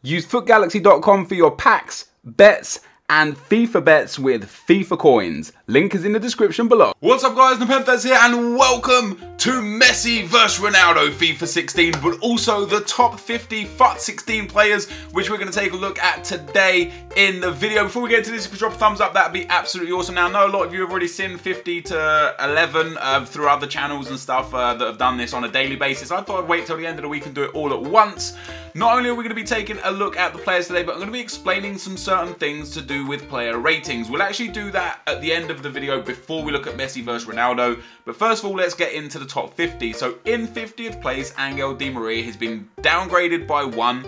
Use FUTGalaxy.com for your packs, bets, and FIFA bets with FIFA coins. Link is in the description below. What's up guys, NepentheZ here and welcome to Messi vs Ronaldo FIFA 16, but also the top 50 FUT16 players, which we're going to take a look at today in the video. Before we get into this, if you drop a thumbs up, that'd be absolutely awesome. Now, I know a lot of you have already seen 50 to 11 through other channels and stuff that have done this on a daily basis. I thought I'd wait till the end of the week and do it all at once. Not only are we going to be taking a look at the players today, but I'm going to be explaining some certain things to do with player ratings. We'll actually do that at the end of the video before we look at Messi versus Ronaldo. But first of all, let's get into the top 50. So in 50th place, Angel Di Maria has been downgraded by 1.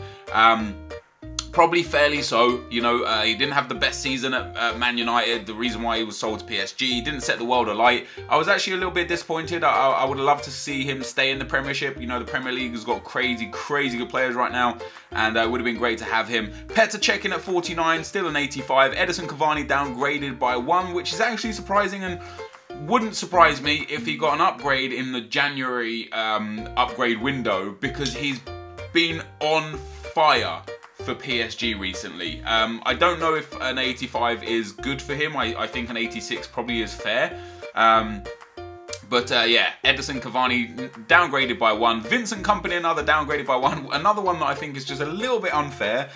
Probably fairly so. You know, he didn't have the best season at Man United. The reason why he was sold to PSG, he didn't set the world alight. I was actually a little bit disappointed. I would have loved to see him stay in the Premiership. You know, the Premier League has got crazy good players right now, and it would have been great to have him. Petr Cech in at 49, still an 85. Edinson Cavani downgraded by 1, which is actually surprising and wouldn't surprise me if he got an upgrade in the January upgrade window, because he's been on fire for PSG recently. I don't know if an 85 is good for him. I think an 86 probably is fair. But yeah, Edinson Cavani downgraded by 1. Vincent Kompany, another downgraded by 1. Another one that I think is just a little bit unfair.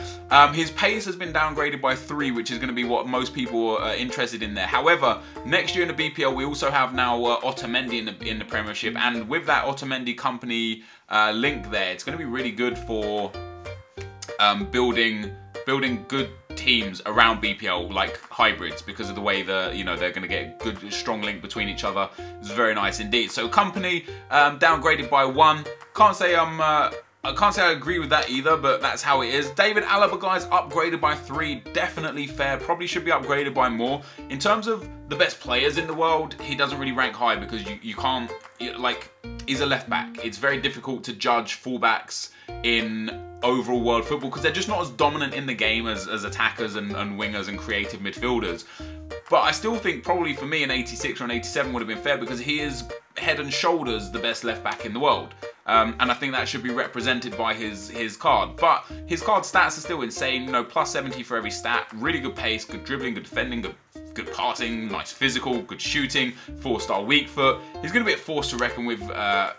His pace has been downgraded by 3, which is going to be what most people are interested in there. However, next year in the BPL, we also have now Otamendi in the Premiership, and with that Otamendi Kompany link there, it's going to be really good for building good teams around BPL, like hybrids, because of the way they're going to get a good strong link between each other. It's very nice indeed. So Kompany downgraded by 1. Can't say I agree with that either, but that's how it is. David Alaba, guys, upgraded by 3. Definitely fair. Probably should be upgraded by more. In terms of the best players in the world, he doesn't really rank high because you can't, like, he's a left back. It's very difficult to judge fullbacks in overall world football because they're just not as dominant in the game as attackers and wingers and creative midfielders. But I still think probably for me an 86 or an 87 would have been fair, because he is head and shoulders the best left back in the world. And I think that should be represented by his card. But his card stats are still insane. You know, plus 70 for every stat. Really good pace, good dribbling, good defending, good passing, nice physical, good shooting, 4-star weak foot. He's going to be a force to reckon with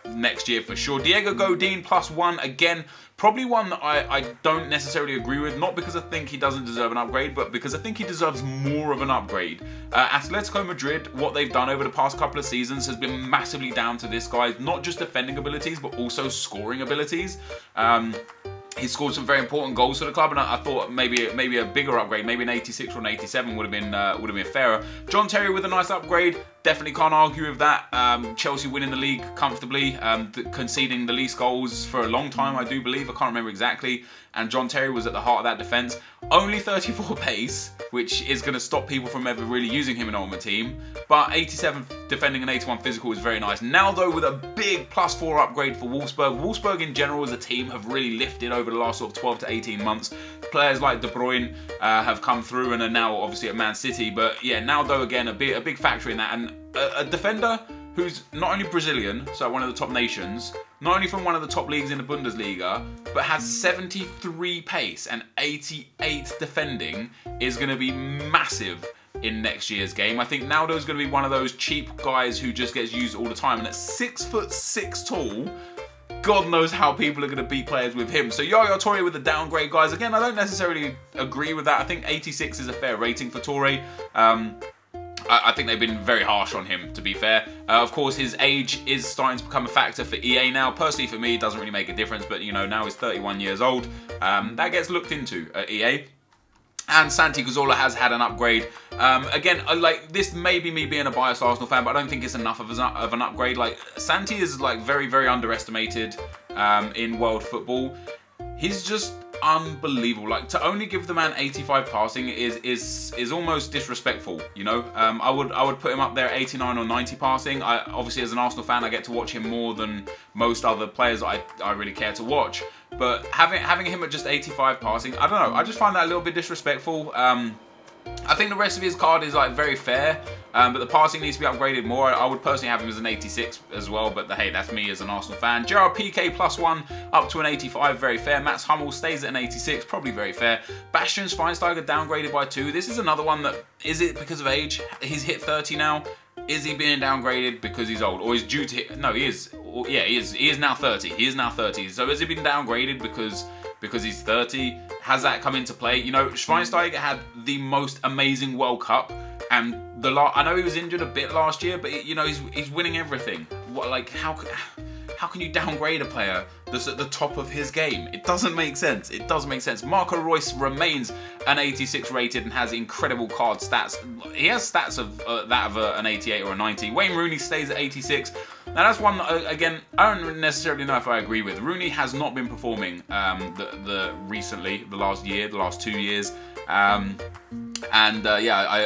next year for sure. Diego Godin plus 1, again, probably one that I don't necessarily agree with, not because I think he doesn't deserve an upgrade, but because I think he deserves more of an upgrade. Atletico Madrid, what they've done over the past couple of seasons has been massively down to this guy's not just defending abilities, but also scoring abilities. He scored some very important goals for the club, and I thought maybe a bigger upgrade, maybe an 86 or an 87 would have been fairer. John Terry with a nice upgrade, definitely can't argue with that. Chelsea winning the league comfortably, conceding the least goals for a long time, I do believe. I can't remember exactly. And John Terry was at the heart of that defence. Only 34 pace, which is going to stop people from ever really using him in an ultimate team. But 87 defending and 81 physical is very nice. Now though, with a big +4 upgrade for Wolfsburg. Wolfsburg in general as a team have really lifted over the last sort of 12 to 18 months. Players like De Bruyne have come through and are now obviously at Man City. But yeah, now though, again, a big factor in that. And a defender who's not only Brazilian, so one of the top nations, not only from one of the top leagues in the Bundesliga, but has 73 pace and 88 defending, is going to be massive in next year's game. I think Naldo's going to be one of those cheap guys who just gets used all the time, and at 6'6" tall, God knows how people are going to beat players with him. So Yaya Toure with the downgrade, guys. Again, I don't necessarily agree with that. I think 86 is a fair rating for Toure. I think they've been very harsh on him, to be fair. Of course, his age is starting to become a factor for EA now. Personally, for me, it doesn't really make a difference, but, you know, now he's 31 years old. That gets looked into at EA. And Santi Cazorla has had an upgrade. Again, like, this may be me being a biased Arsenal fan, but I don't think it's enough of an upgrade. Like, Santi is, like, very underestimated in world football. He's just unbelievable. Like, to only give the man 85 passing is almost disrespectful, you know. I would put him up there at 89 or 90 passing. Obviously, as an Arsenal fan, I get to watch him more than most other players I really care to watch. But having him at just 85 passing, I don't know. I just find that a little bit disrespectful. I think the rest of his card is, like, very fair. but the passing needs to be upgraded more. I would personally have him as an 86 as well, but hey, that's me as an Arsenal fan. Gerard Piqué +1 up to an 85, very fair. Mats Hummel stays at an 86, probably very fair. Bastian Schweinsteiger downgraded by 2. This is another one that, is it because of age? He's hit 30 now. Is he being downgraded because he's old? Or he's due to hit, no, he is. Yeah, he is now 30. He is now 30. So has he been downgraded because he's 30? Has that come into play? You know, Schweinsteiger had the most amazing World Cup, and I know he was injured a bit last year, but you know, he's winning everything. What, like, how can you downgrade a player that's at the top of his game? It doesn't make sense. It doesn't make sense. Marco Reus remains an 86 rated and has incredible card stats. He has stats of that of an 88 or a 90. Wayne Rooney stays at 86. Now that's one, again, I don't necessarily know if I agree with. Rooney has not been performing recently, the last year, the last 2 years. Yeah,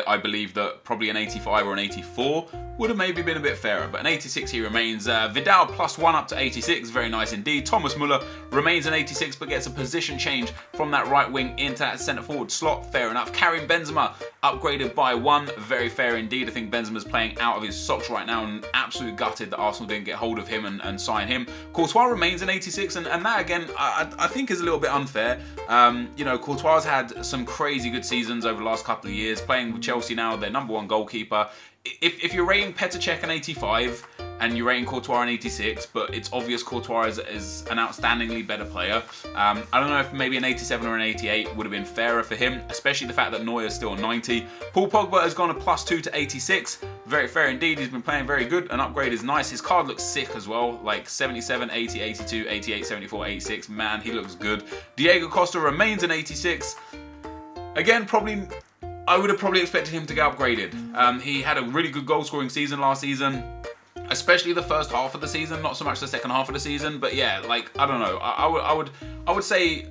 I believe that probably an 85 or an 84 would have maybe been a bit fairer, but an 86 he remains. Vidal +1 up to 86, very nice indeed. Thomas Muller remains an 86, but gets a position change from that right wing into that centre forward slot, fair enough. Karim Benzema upgraded by 1, very fair indeed. I think Benzema's playing out of his socks right now and absolutely gutted that Arsenal didn't get hold of him and sign him. Courtois remains an 86, and that again, I think is a little bit unfair. You know, Courtois had some crazy good seasons over the last couple of years, playing with Chelsea now, their #1 goalkeeper. If you're rating Petr Cech an 85 and you're rating Courtois an 86, but it's obvious Courtois is an outstandingly better player, I don't know if maybe an 87 or an 88 would have been fairer for him, especially the fact that Neuer's still 90. Paul Pogba has gone a +2 to 86, very fair indeed. He's been playing very good. An upgrade is nice. His card looks sick as well, like 77, 80, 82, 88, 74, 86. Man, he looks good. Diego Costa remains an 86. Again, I would have probably expected him to get upgraded. He had a really good goal scoring season last season, especially the first half of the season, not so much the second half of the season, but yeah, like, I don't know. I would say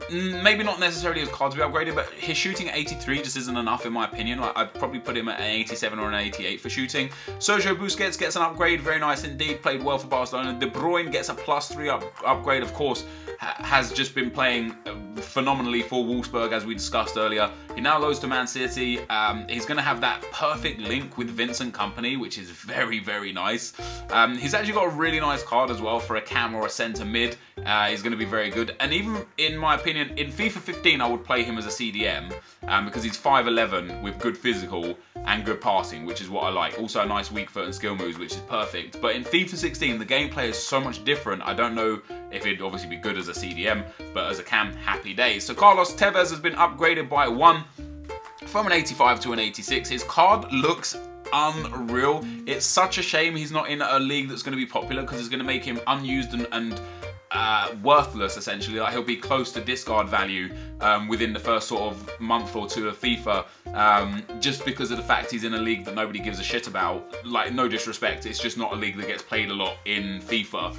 maybe not necessarily his card to be upgraded, but his shooting at 83 just isn't enough in my opinion. Like, I'd probably put him at an 87 or an 88 for shooting. Sergio Busquets gets an upgrade, very nice indeed, played well for Barcelona. De Bruyne gets a +3 upgrade, of course, has just been playing phenomenally for Wolfsburg, as we discussed earlier. He now goes to Man City. He's going to have that perfect link with Vincent Kompany, which is very, very nice. He's actually got a really nice card as well for a cam or a centre mid. He's going to be very good. And even in my opinion, in FIFA 15, I would play him as a CDM because he's 5'11" with good physical and good passing, which is what I like. Also a nice weak foot and skill moves, which is perfect. But in FIFA 16, the gameplay is so much different. I don't know if it'd obviously be good as a CDM, but as a cam, happy days. So Carlos Tevez has been upgraded by 1 from an 85 to an 86. His card looks unreal. It's such a shame he's not in a league that's going to be popular, because it's going to make him unused and worthless essentially. Like, he'll be close to discard value within the first sort of month or two of FIFA, just because of the fact he's in a league that nobody gives a shit about. Like, no disrespect, it's just not a league that gets played a lot in FIFA.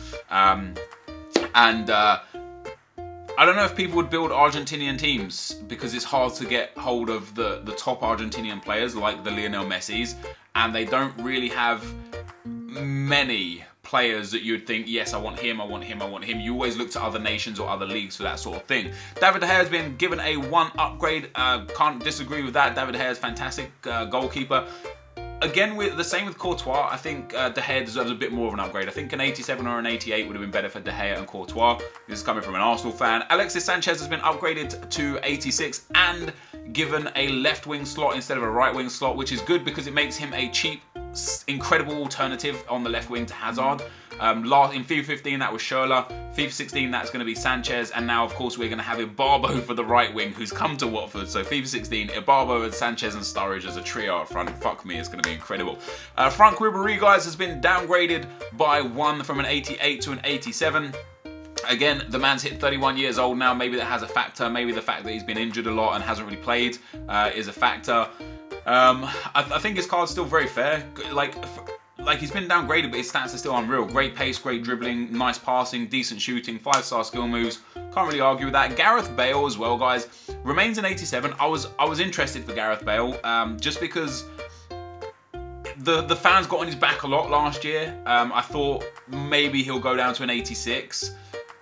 I don't know if people would build Argentinian teams, because it's hard to get hold of the top Argentinian players like the Lionel Messis, and they don't really have many players that you would think, yes, I want him, I want him, I want him. You always look to other nations or other leagues for that sort of thing. David De Gea has been given a 1 upgrade. Can't disagree with that. David De Gea is fantastic goalkeeper. Again, the same with Courtois. I think De Gea deserves a bit more of an upgrade. I think an 87 or an 88 would have been better for De Gea and Courtois. This is coming from an Arsenal fan. Alexis Sanchez has been upgraded to 86 and given a left wing slot instead of a right wing slot, which is good because it makes him a cheap, incredible alternative on the left wing to Hazard. In FIFA 15 that was Schürrle, FIFA 16 that's going to be Sanchez, and now of course we're going to have Ibarbo for the right wing, who's come to Watford. So FIFA 16, Ibarbo and Sanchez and Sturridge as a trio up front. Fuck me, it's going to be incredible. Frank Ribery, guys, has been downgraded by 1 from an 88 to an 87. Again, the man's hit 31 years old now. Maybe that has a factor. Maybe the fact that he's been injured a lot and hasn't really played is a factor. I think his card's still very fair. Like he's been downgraded, but his stats are still unreal. Great pace, great dribbling, nice passing, decent shooting, 5-star skill moves. Can't really argue with that. Gareth Bale as well, guys, remains an 87. I was interested for Gareth Bale, just because the fans got on his back a lot last year. I thought maybe he'll go down to an 86.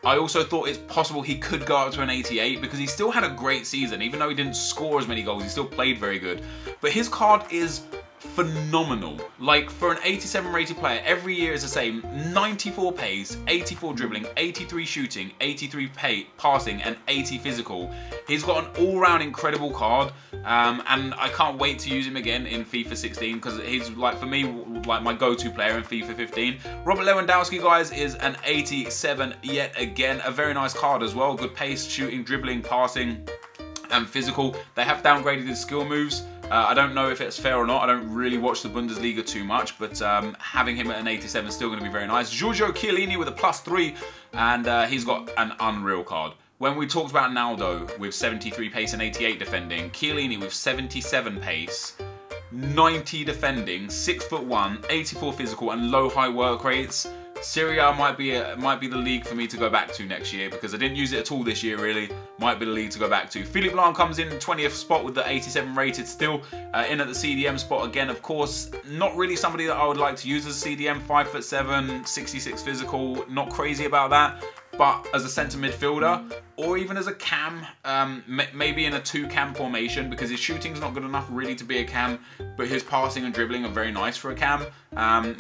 I also thought it's possible he could go up to an 88, because he still had a great season. Even though he didn't score as many goals, he still played very good. But his card is phenomenal. Like, for an 87 rated player, every year is the same. 94 pace, 84 dribbling, 83 shooting, 83 passing, and 80 physical. He's got an all-round incredible card, and I can't wait to use him again in FIFA 16 because he's, like, for me, like my go-to player in FIFA 15. Robert Lewandowski, guys, is an 87 yet again. A very nice card as well. Good pace, shooting, dribbling, passing, and physical. They have downgraded his skill moves. I don't know if it's fair or not. I don't really watch the Bundesliga too much, but having him at an 87 is still going to be very nice. Giorgio Chiellini with a +3, and he's got an unreal card. When we talked about Ronaldo with 73 pace and 88 defending, Chiellini with 77 pace, 90 defending, 6'1", 84 physical, and low high work rates. Serie A might be the league for me to go back to next year because I didn't use it at all this year really. Might be the league to go back to. Philippe Lahm comes in 20th spot with the 87 rated still. In at the CDM spot again, of course. Not really somebody that I would like to use as a CDM. 5'7", 66 physical. Not crazy about that. But as a centre midfielder, or even as a cam, maybe in a 2-cam formation, because his shooting's not good enough really to be a cam, but his passing and dribbling are very nice for a cam.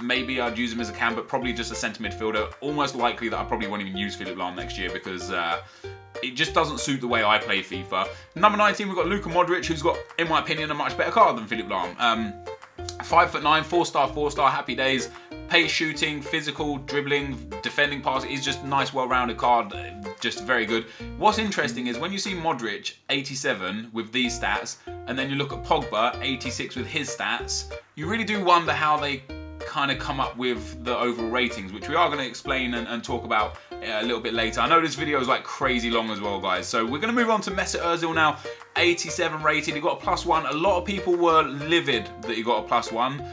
Maybe I'd use him as a cam, but probably just a centre midfielder. Almost likely that I probably won't even use Philippe Lahm next year because it just doesn't suit the way I play FIFA. Number 19, we've got Luka Modric, who's got, in my opinion, a much better card than Philippe Lahm. 5'9", 4-star, 4-star, happy days. Pace, shooting, physical, dribbling, defending, passing. He's just a nice, well-rounded card. Just very good. What's interesting is when you see Modric, 87, with these stats, and then you look at Pogba, 86, with his stats, you really do wonder how they kind of come up with the overall ratings, which we are going to explain and talk about a little bit later. I know this video is like crazy long as well, guys. So we're going to move on to Mesut Ozil now. 87 rated. He got a +1. A lot of people were livid that he got a +1.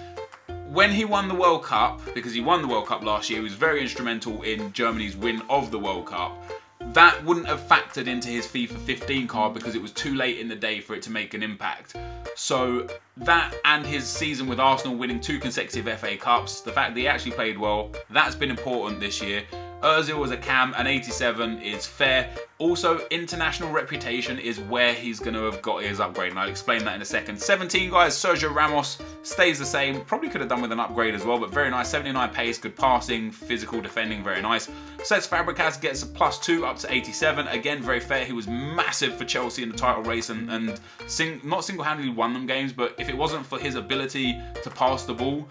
When he won the World Cup, because he won the World Cup last year, he was very instrumental in Germany's win of the World Cup. That wouldn't have factored into his FIFA 15 card because it was too late in the day for it to make an impact. So that and his season with Arsenal winning 2 consecutive FA Cups, the fact that he actually played well, that's been important this year. Ozil as a cam, an 87 is fair. Also, international reputation is where he's going to have got his upgrade, and I'll explain that in a second. 17, guys, Sergio Ramos stays the same. Probably could have done with an upgrade as well, but very nice. 79 pace, good passing, physical, defending, very nice. Cesc Fabregas gets a +2 up to 87. Again, very fair. He was massive for Chelsea in the title race and not single-handedly won them games, but if it wasn't for his ability to pass the ball,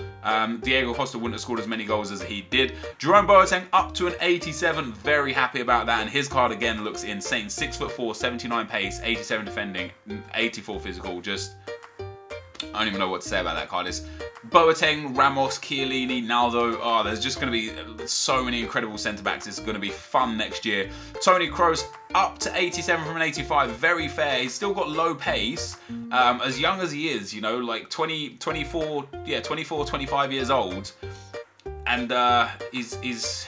Diego Costa wouldn't have scored as many goals as he did. Jerome Boateng up to an 87. Very happy about that, and his card again looks insane. 6'4", 79 pace, 87 defending, 84 physical. Just, I don't even know what to say about that card. It's Boateng, Ramos, Chiellini, Ronaldo. Oh, there's just going to be so many incredible centre-backs. It's going to be fun next year. Toni Kroos up to 87 from an 85. Very fair. He's still got low pace. As young as he is, you know, like 24, 25 years old. And he's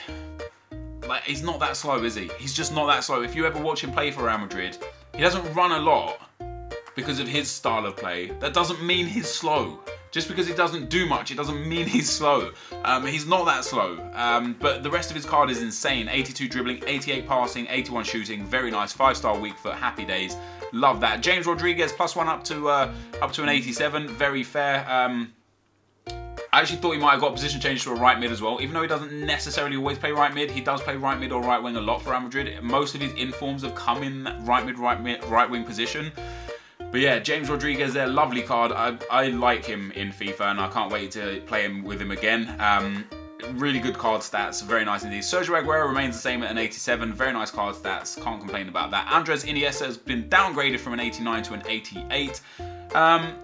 not that slow, is he? He's just not that slow. If you ever watch him play for Real Madrid, he doesn't run a lot because of his style of play. That doesn't mean he's slow. Just because he doesn't do much, it doesn't mean he's slow. He's not that slow. But the rest of his card is insane. 82 dribbling, 88 passing, 81 shooting. Very nice. 5-star weak foot. Happy days. Love that. James Rodriguez +1 up to an 87. Very fair. I actually thought he might have got position change to a right mid as well. Even though he doesn't necessarily always play right mid, he does play right mid or right wing a lot for Real Madrid. Most of his informs have come in that right mid, right wing position. But yeah, James Rodriguez there, lovely card. I like him in FIFA and I can't wait to play with him again. Really good card stats, very nice indeed. Sergio Aguero remains the same at an 87, very nice card stats, can't complain about that. Andres Iniesta has been downgraded from an 89 to an 88.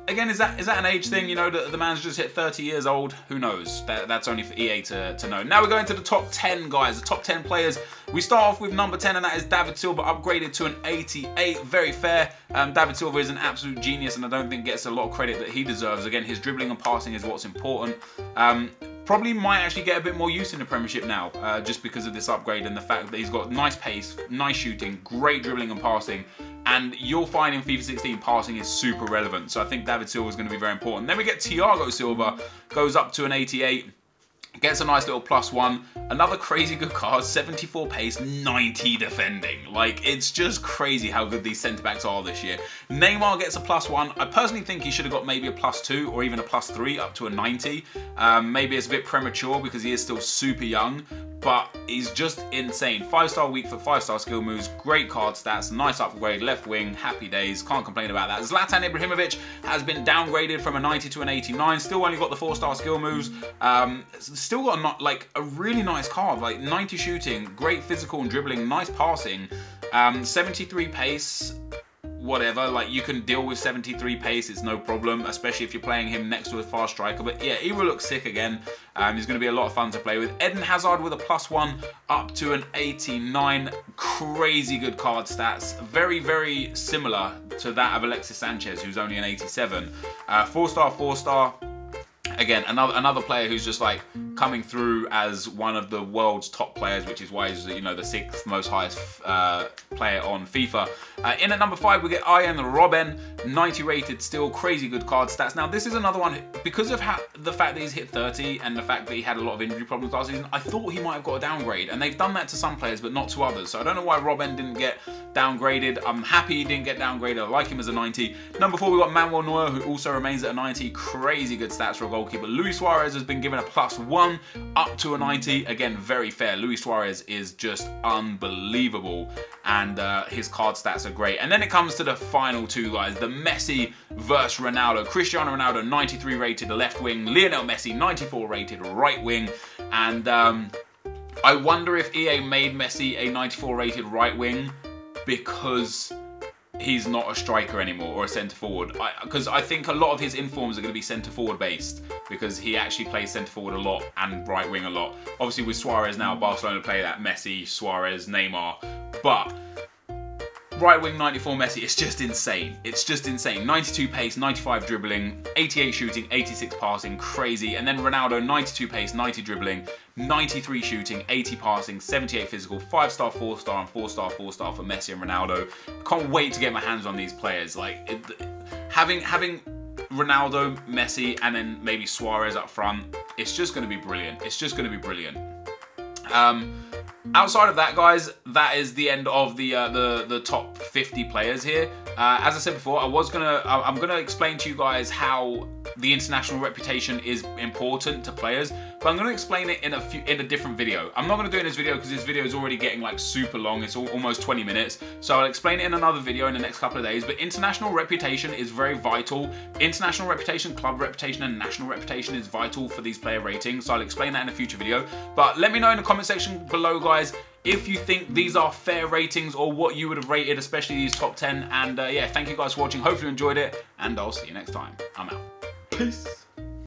Again, is that an age thing? You know, the man's just hit 30 years old. Who knows? That's only for EA to know. Now we're going to the top 10, guys. The top 10 players. We start off with number 10, and that is David Silva, upgraded to an 88. Very fair. David Silva is an absolute genius, and I don't think gets a lot of credit that he deserves. Again, his dribbling and passing is what's important. Probably might actually get a bit more use in the Premiership now, just because of this upgrade and the fact that he's got nice pace, nice shooting, great dribbling and passing. And you'll find in FIFA 16 passing is super relevant. So I think David Silva is going to be very important. Then we get Thiago Silva, goes up to an 88. Gets a nice little +1. Another crazy good card, 74 pace, 90 defending. Like, it's just crazy how good these centre-backs are this year. Neymar gets a +1. I personally think he should have got maybe a +2 or even a +3 up to a 90. Maybe it's a bit premature because he is still super young, but he's just insane. 5-star weak foot, 5-star skill moves, great card stats, nice upgrade, left wing, happy days, can't complain about that. Zlatan Ibrahimovic has been downgraded from a 90 to an 89, still only got the 4-star skill moves, still got a really nice card, like 90 shooting, great physical and dribbling, nice passing, 73 pace, whatever, like you can deal with 73 pace, it's no problem, especially if you're playing him next to a fast striker. But yeah, Ibra looks sick again. He's going to be a lot of fun to play with. Eden Hazard with a +1 up to an 89. Crazy good card stats. Very, very similar to that of Alexis Sanchez, who's only an 87. 4-star, 4-star. Again, another player who's just like coming through as one of the world's top players, which is why he's, you know, the 6th most highest player on FIFA. In at number 5, we get Arjen Robben, 90 rated, still crazy good card stats. Now, this is another one, because of the fact that he's hit 30 and the fact that he had a lot of injury problems last season, I thought he might have got a downgrade, and they've done that to some players, but not to others. So I don't know why Robben didn't get downgraded. I'm happy he didn't get downgraded. I like him as a 90. Number 4, we got Manuel Neuer, who also remains at a 90. Crazy good stats for a goalkeeper. Luis Suarez has been given a +1 up to a 90. Again, very fair. Luis Suarez is just unbelievable, and his card stats are great. And then it comes to the final two guys, the Messi versus Ronaldo. Cristiano Ronaldo, 93 rated left wing. Lionel Messi, 94 rated right wing. And I wonder if EA made Messi a 94 rated right wing because he's not a striker anymore or a centre forward. Because I think a lot of his informs are going to be centre forward based, because he actually plays centre forward a lot and right wing a lot. Obviously with Suarez now, Barcelona play that Messi, Suarez, Neymar, but right wing 94 Messi, it's just insane. It's just insane. 92 pace, 95 dribbling, 88 shooting, 86 passing, crazy. And then Ronaldo, 92 pace, 90 dribbling, 93 shooting, 80 passing, 78 physical, 5-star, 4-star, and 4-star, 4-star for Messi and Ronaldo. Can't wait to get my hands on these players. Like, having Ronaldo, Messi, and then maybe Suarez up front, it's just going to be brilliant. It's just going to be brilliant. Outside of that, guys, that is the end of the top 50 players here. As I said before, I'm gonna explain to you guys how the international reputation is important to players, but I'm gonna explain it in a different video. I'm not gonna do it in this video because this video is already getting like super long. It's almost 20 minutes, so I'll explain it in another video in the next couple of days. But international reputation is very vital. International reputation, club reputation, and national reputation is vital for these player ratings, so I'll explain that in a future video. But let me know in the comment section below, guys, if you think these are fair ratings or what you would have rated, especially these top 10. And yeah, thank you guys for watching. Hopefully you enjoyed it, and I'll see you next time. I'm out. Peace.